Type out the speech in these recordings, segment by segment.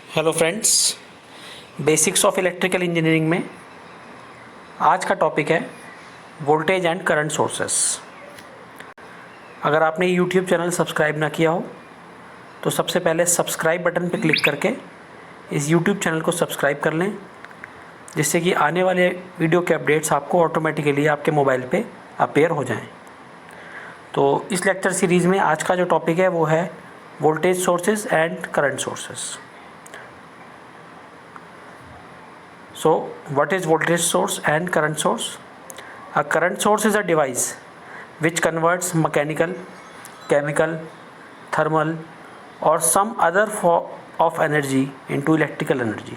Hello friends, basics of electrical engineering में आज का टॉपिक है वोल्टेज एंड करंट सोर्सेस। अगर आपने यूट्यूब चैनल सब्सक्राइब ना किया हो तो सबसे पहले सब्सक्राइब बटन पर क्लिक करके इस यूट्यूब चैनल को सब्सक्राइब कर लें, जिससे कि आने वाले वीडियो के अपडेट्स आपको ऑटोमेटिकली आपके मोबाइल पे अपीयर हो जाएं। तो इस लेक्चर सीरीज़ में आज का जो टॉपिक है वो है voltage sources and current sources. So, what is voltage source and current source? A current source is a device which converts mechanical, chemical, thermal or some other form of energy into electrical energy।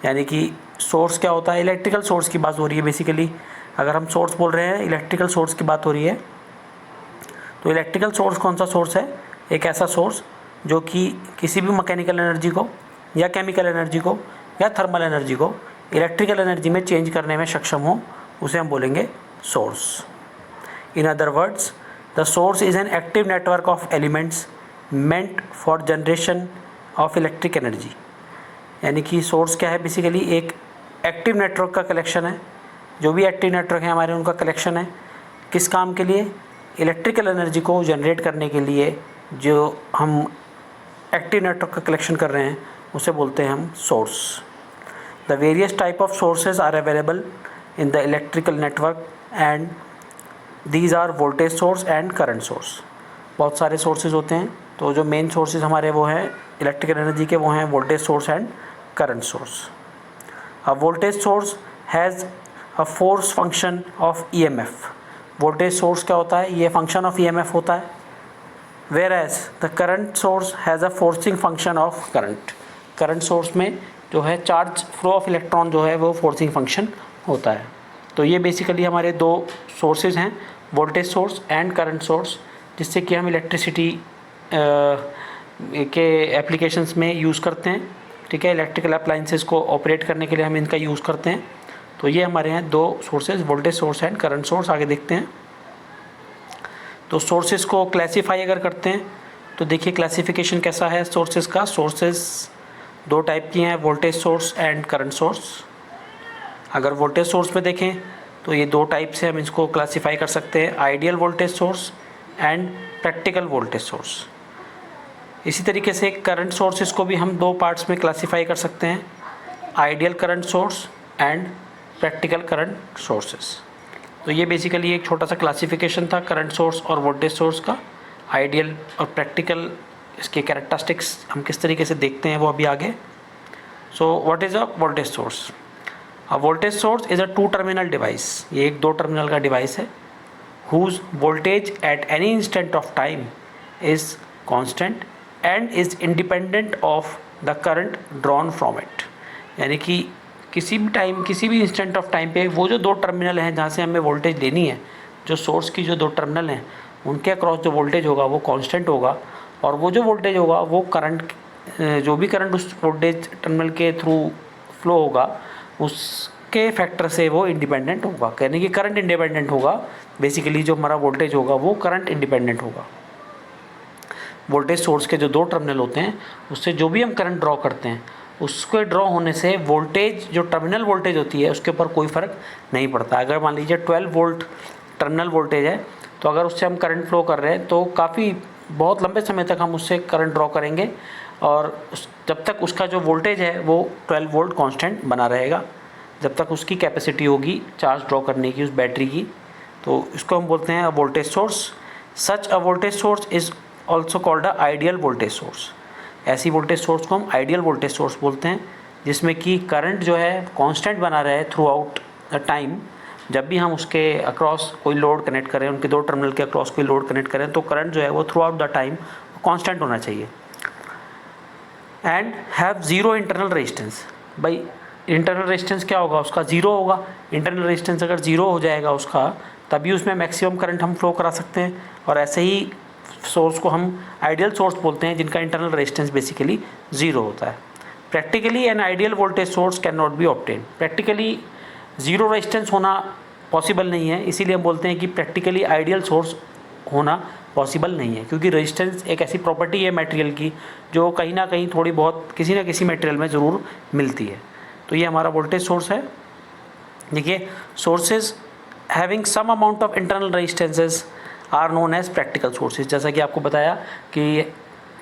यानी कि source क्या होता है? Electrical source की बात हो रही है बेसिकली। अगर हम सोर्स बोल रहे हैं, इलेक्ट्रिकल सोर्स की बात हो रही है, तो इलेक्ट्रिकल सोर्स कौन सा सोर्स है? एक ऐसा सोर्स जो कि किसी भी मैकेनिकल एनर्जी को या केमिकल एनर्जी को या थर्मल एनर्जी को इलेक्ट्रिकल एनर्जी में चेंज करने में सक्षम हो, उसे हम बोलेंगे source. In other words, the source is an active network of elements meant for generation of electric energy. यानी कि सोर्स क्या है? बेसिकली एक एक्टिव नेटवर्क का कलेक्शन है। जो भी एक्टिव नेटवर्क है हमारे, उनका कलेक्शन है। किस काम के लिए? इलेक्ट्रिकल एनर्जी को जनरेट करने के लिए जो हम एक्टिव नेटवर्क का कलेक्शन कर रहे हैं उसे बोलते हैं हम source. The various type of sources are available in the electrical network and these are voltage source and current source। बहुत सारे sources होते हैं, तो जो main sources हमारे वो हैं electrical energy के, वो हैं voltage source and current source। A voltage source has a force function of EMF। voltage source क्या होता है? ये function of EMF होता है। whereas the current source has a forcing function of current। current source में जो है charge flow of electron जो है वो फोर्सिंग फंक्शन होता है। तो ये बेसिकली हमारे दो सोर्सेज हैं, voltage source and current source, जिससे कि हम इलेक्ट्रिसिटी के एप्लीकेशंस में यूज़ करते हैं। ठीक है, इलेक्ट्रिकल अप्लाइंसेस को ऑपरेट करने के लिए हम इनका यूज़ करते हैं। तो ये हमारे हैं दो sources, voltage source and current source. आगे देखते हैं। तो सोर्सेज को क्लासीफाई अगर करते हैं तो देखिए क्लासिफिकेशन कैसा है सोर्सेज का। सोर्सेज दो टाइप की हैं, voltage source and current source. अगर वोल्टेज सोर्स में देखें तो ये दो टाइप से हम इसको क्लासीफाई कर सकते हैं, ideal voltage source and practical voltage source. इसी तरीके से करंट सोर्सेज को भी हम दो पार्ट्स में क्लासीफाई कर सकते हैं, ideal current source and practical current sources. तो ये बेसिकली एक छोटा सा क्लासीफिकेशन था करंट सोर्स और वोल्टेज सोर्स का। आइडियल और प्रैक्टिकल, इसके कैरेक्टरिस्टिक्स हम किस तरीके से देखते हैं वो अभी आगे। So what is a voltage source? A voltage source is a two terminal device. ये एक दो टर्मिनल का डिवाइस है। Whose voltage at any instant of time is constant and is independent of the current drawn from it. यानी कि किसी भी time, किसी भी इंस्टेंट ऑफ टाइम पे वो जो दो टर्मिनल हैं जहाँ से हमें वोल्टेज लेनी है, जो सोर्स की जो दो टर्मिनल हैं उनके अक्रॉस जो वोल्टेज होगा वो कांस्टेंट होगा, और वो जो वोल्टेज होगा वो करंट, जो भी करंट उस वोल्टेज टर्मिनल के थ्रू फ्लो होगा उसके फैक्टर से वो इंडिपेंडेंट होगा। यानी कि करंट इंडिपेंडेंट होगा। बेसिकली जो हमारा वोल्टेज होगा वो करंट इंडिपेंडेंट होगा। वोल्टेज सोर्स के जो दो टर्मिनल होते हैं उससे जो भी हम करंट ड्रॉ करते हैं उसके ड्रॉ होने से वोल्टेज, जो टर्मिनल वोल्टेज होती है उसके ऊपर कोई फ़र्क नहीं पड़ता। अगर मान लीजिए 12 वोल्ट टर्मिनल वोल्टेज है, तो अगर उससे हम करंट फ्लो कर रहे हैं तो काफ़ी बहुत लंबे समय तक हम उससे करंट ड्रॉ करेंगे, और जब तक उसका जो वोल्टेज है वो 12 वोल्ट कांस्टेंट बना रहेगा, जब तक उसकी कैपेसिटी होगी चार्ज ड्रॉ करने की उस बैटरी की। तो इसको हम बोलते हैं voltage source. Such a voltage source is also called a ideal voltage source. ऐसी वोल्टेज सोर्स को हम आइडियल वोल्टेज सोर्स बोलते हैं, जिसमें कि करंट जो है कांस्टेंट बना रहे थ्रू आउट द टाइम। जब भी हम उसके अक्रॉस कोई लोड कनेक्ट करें, उनके दो टर्मिनल के अक्रॉस कोई लोड कनेक्ट करें, तो करंट जो है वो through out the time constant होना चाहिए। And have zero internal resistance. भाई इंटरनल रेजिस्टेंस क्या होगा? उसका ज़ीरो होगा। इंटरनल रेजिस्टेंस अगर ज़ीरो हो जाएगा उसका, तभी उसमें मैक्सिमम करंट हम फ्लो करा सकते हैं। और ऐसे ही सोर्स को हम आइडियल सोर्स बोलते हैं जिनका इंटरनल रेजिस्टेंस बेसिकली ज़ीरो होता है। Practically an ideal voltage source can not be obtain. Practically zero resistance होना पॉसिबल नहीं है, इसीलिए हम बोलते हैं कि प्रैक्टिकली आइडियल सोर्स होना पॉसिबल नहीं है, क्योंकि रेजिस्टेंस एक ऐसी प्रॉपर्टी है मटेरियल की जो कहीं ना कहीं थोड़ी बहुत किसी न किसी मटेरियल में ज़रूर मिलती है। तो ये हमारा वोल्टेज सोर्स है। देखिए, sources having some amount of internal resistances are known as practical sources. जैसा कि आपको बताया कि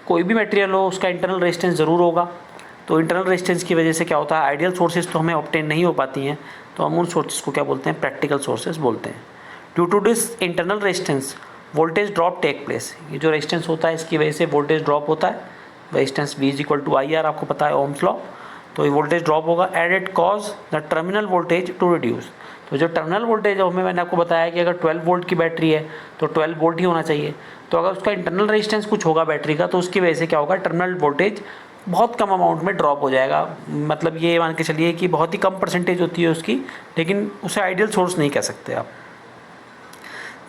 कोई भी मटेरियल हो उसका इंटरनल रेजिस्टेंस ज़रूर होगा, तो इंटरनल रेजिस्टेंस की वजह से क्या होता है, आइडियल सोर्सेज तो हमें ऑब्टेन नहीं हो पाती हैं, तो हम उन सोर्सेज को क्या बोलते हैं, प्रैक्टिकल सोर्सेज बोलते हैं। Due to this internal resistance voltage drop take place. ये जो रेजिस्टेंस होता है इसकी वजह से वोल्टेज ड्रॉप होता है। रेजिस्टेंस V = IR, आपको पता है ओम्स लॉ। तो ये वोल्टेज ड्रॉप होगा and it cause the terminal voltage to reduce. तो जो टर्मिनल वोल्टेज है उसमें मैंने आपको बताया कि अगर 12 वोल्ट की बैटरी है तो 12 वोल्ट ही होना चाहिए। तो अगर उसका इंटरनल रेजिस्टेंस कुछ होगा बैटरी का, तो उसकी वजह से क्या होगा, टर्मिनल वोल्टेज बहुत कम अमाउंट में ड्रॉप हो जाएगा। मतलब ये मान के चलिए कि बहुत ही कम परसेंटेज होती है उसकी, लेकिन उसे आइडियल सोर्स नहीं कह सकते आप।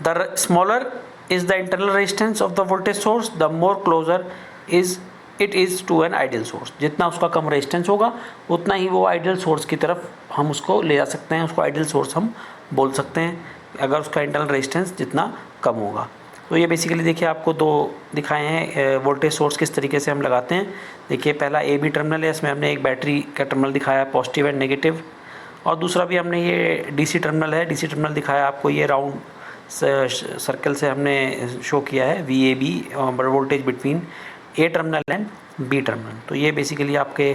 The smaller is the internal resistance of the voltage source, the more closer is it is to an ideal source. जितना उसका कम रेजिस्टेंस होगा उतना ही वो आइडियल सोर्स की तरफ हम उसको ले जा सकते हैं, उसको आइडियल सोर्स हम बोल सकते हैं अगर उसका इंटरनल रेजिस्टेंस जितना कम होगा। तो ये बेसिकली देखिए आपको दो दिखाए हैं वोल्टेज सोर्स किस तरीके से हम लगाते हैं। देखिए, पहला AB टर्मिनल है, इसमें हमने एक बैटरी का टर्मिनल दिखाया है, पॉजिटिव एंड नेगेटिव, और दूसरा भी हमने ये DC टर्मिनल है, DC टर्मिनल दिखाया आपको, ये राउंड सर्कल से हमने शो किया है VAB voltage between A terminal and B terminal. तो ये बेसिकली आपके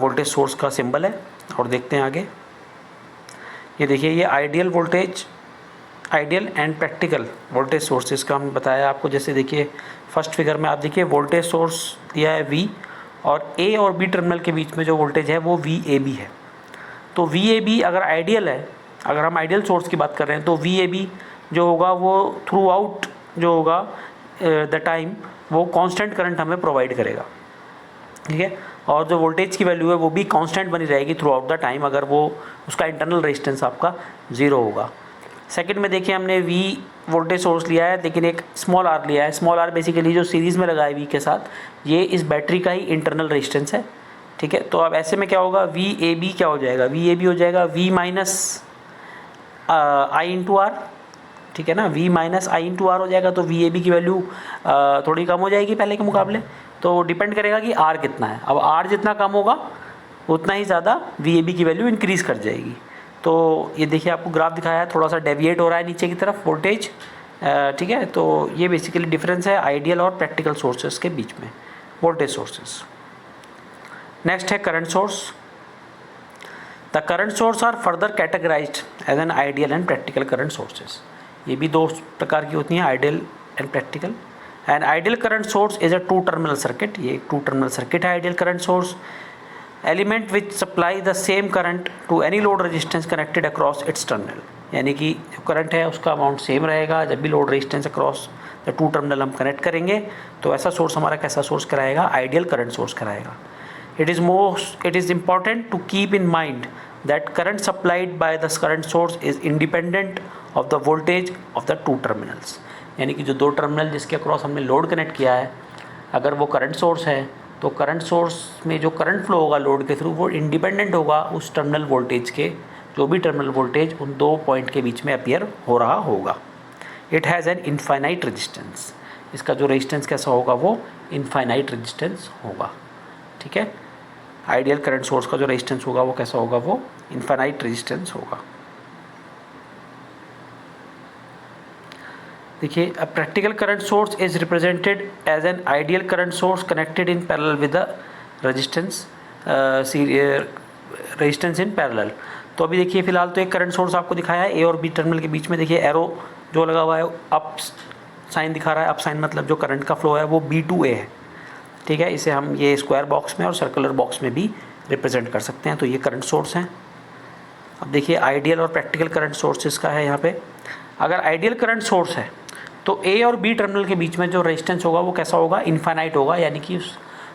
वोल्टेज सोर्स का सिंबल है। और देखते हैं आगे, ये देखिए, ये ideal voltage, ideal and practical voltage sources का हम बताया आपको। जैसे देखिए फर्स्ट फिगर में आप देखिए वोल्टेज सोर्स दिया है V, और A और B टर्मिनल के बीच में जो वोल्टेज है वो VAB है। तो VAB अगर आइडियल है, अगर हम आइडियल सोर्स की बात कर रहे हैं, तो VAB जो होगा वो थ्रू आउट जो होगा द टाइम वो कांस्टेंट करंट हमें प्रोवाइड करेगा, ठीक है। और जो वोल्टेज की वैल्यू है वो भी कांस्टेंट बनी रहेगी थ्रू आउट द टाइम, अगर वो उसका इंटरनल रेजिस्टेंस आपका 0 होगा। सेकंड में देखिए हमने V वोल्टेज सोर्स लिया है, लेकिन एक स्मॉल r लिया है। स्मॉल r बेसिकली जो सीरीज़ में लगा है V के साथ, ये इस बैटरी का ही इंटरनल रेजिस्टेंस है, ठीक है। तो अब ऐसे में क्या होगा, VAB क्या हो जाएगा, VAB हो जाएगा V minus I into R, ठीक है ना, V minus I into R हो जाएगा। तो VAB की वैल्यू थोड़ी कम हो जाएगी पहले के मुकाबले, तो डिपेंड करेगा कि R कितना है। अब R जितना कम होगा उतना ही ज़्यादा VAB की वैल्यू इंक्रीज़ कर जाएगी। तो ये देखिए आपको ग्राफ दिखाया है, थोड़ा सा डेविएट हो रहा है नीचे की तरफ वोल्टेज, ठीक है। तो ये बेसिकली डिफरेंस है आइडियल और प्रैक्टिकल सोर्सेज के बीच में, वोल्टेज सोर्सेज। नेक्स्ट है current source. The current source are further categorized as an ideal and practical current sources. ये भी दो प्रकार की होती हैं, ideal and practical. And ideal current source is a two terminal circuit. ये एक टू टर्मिनल सर्किट है ideal current source. Element which supply the same current to any load resistance connected across its terminal. यानी कि जो current है उसका amount same रहेगा जब भी load resistance across the two terminal हम कनेक्ट करेंगे, तो ऐसा सोर्स हमारा कैसा सोर्स कराएगा, आइडियल करंट सोर्स कराएगा। It is important to keep in mind that current supplied by the current source is independent of the voltage of the two terminals। यानी कि जो दो टर्मिनल जिसके अक्रॉस हमने लोड कनेक्ट किया है, अगर वो करंट सोर्स है तो करंट सोर्स में जो करंट फ्लो होगा लोड के थ्रू वो इंडिपेंडेंट होगा उस टर्मिनल वोल्टेज के, जो भी टर्मिनल वोल्टेज उन दो पॉइंट के बीच में अपीयर हो रहा होगा। It has an infinite resistance. इसका जो रेजिस्टेंस कैसा होगा, वो इनफाइनाइट रेजिस्टेंस होगा, ठीक है। आइडियल करंट सोर्स का जो रेजिस्टेंस होगा वो कैसा होगा, वो इनफाइनाइट रेजिस्टेंस होगा। देखिए, a practical current source is represented as an ideal current source connected in parallel with the resistance in parallel. तो अभी देखिए फिलहाल तो एक करंट सोर्स आपको दिखाया है, ए और बी टर्मिनल के बीच में। देखिए एरो जो लगा हुआ है अप साइन दिखा रहा है, अप साइन मतलब जो करंट का फ्लो है वो B2A है, ठीक है। इसे हम ये स्क्वायर बॉक्स में और सर्कुलर बॉक्स में भी रिप्रेजेंट कर सकते हैं। तो ये करंट सोर्स हैं। अब देखिए आइडियल और प्रैक्टिकल करंट सोर्सेज का है यहाँ पे। अगर आइडियल करंट सोर्स है तो ए और बी टर्मिनल के बीच में जो रेजिस्टेंस होगा वो कैसा होगा, इनफाइनाइट होगा, यानी कि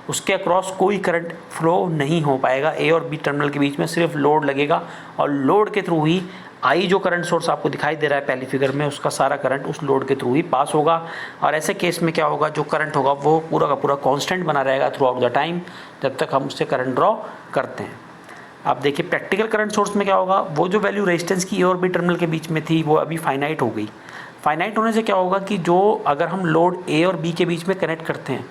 उसके अक्रॉस कोई करंट फ्लो नहीं हो पाएगा। ए और बी टर्मिनल के बीच में सिर्फ लोड लगेगा और लोड के थ्रू ही आई जो करंट सोर्स आपको दिखाई दे रहा है पहली फिगर में, उसका सारा करंट उस लोड के थ्रू ही पास होगा। और ऐसे केस में क्या होगा, जो करंट होगा वो पूरा का पूरा कांस्टेंट बना रहेगा थ्रू आउट द टाइम जब तक हम उससे करंट ड्रॉ करते हैं। अब देखिए प्रैक्टिकल करंट सोर्स में क्या होगा, वो जो वैल्यू रेजिस्टेंस की ए और बी टर्मिनल के बीच में थी वो अभी फाइनाइट हो गई। फाइनाइट होने से क्या होगा कि जो अगर हम लोड ए और बी के बीच में कनेक्ट करते हैं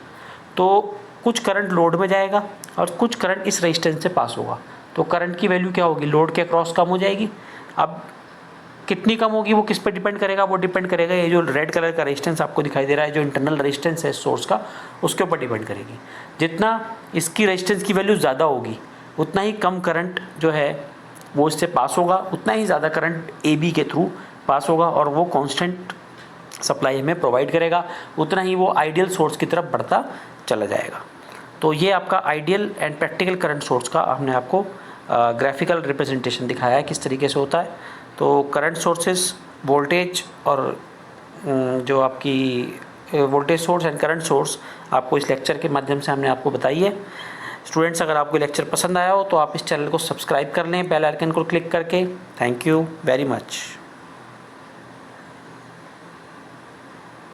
तो कुछ करंट लोड में जाएगा और कुछ करंट इस रेजिस्टेंस से पास होगा, तो करंट की वैल्यू क्या होगी, लोड के अक्रॉस कम हो जाएगी। अब कितनी कम होगी वो किस पे डिपेंड करेगा, वो डिपेंड करेगा ये जो रेड कलर का रेजिस्टेंस आपको दिखाई दे रहा है, जो इंटरनल रेजिस्टेंस है सोर्स का, उसके ऊपर डिपेंड करेगी। जितना इसकी रेजिस्टेंस की वैल्यू ज़्यादा होगी उतना ही कम करंट जो है वो इससे पास होगा, उतना ही ज़्यादा करंट ए बी के थ्रू पास होगा और वो कांस्टेंट सप्लाई हमें प्रोवाइड करेगा, उतना ही वो आइडियल सोर्स की तरफ बढ़ता चला जाएगा। तो ये आपका ideal and practical current source का हमने आपको ग्राफिकल रिप्रेजेंटेशन दिखाया है किस तरीके से होता है। तो करंट सोर्सेस, वोल्टेज और जो आपकी voltage source and current source आपको इस लेक्चर के माध्यम से हमने आपको बताई है। स्टूडेंट्स, अगर आपको लेक्चर पसंद आया हो तो आप इस चैनल को सब्सक्राइब कर लें बेल आइकन को क्लिक करके। Thank you very much.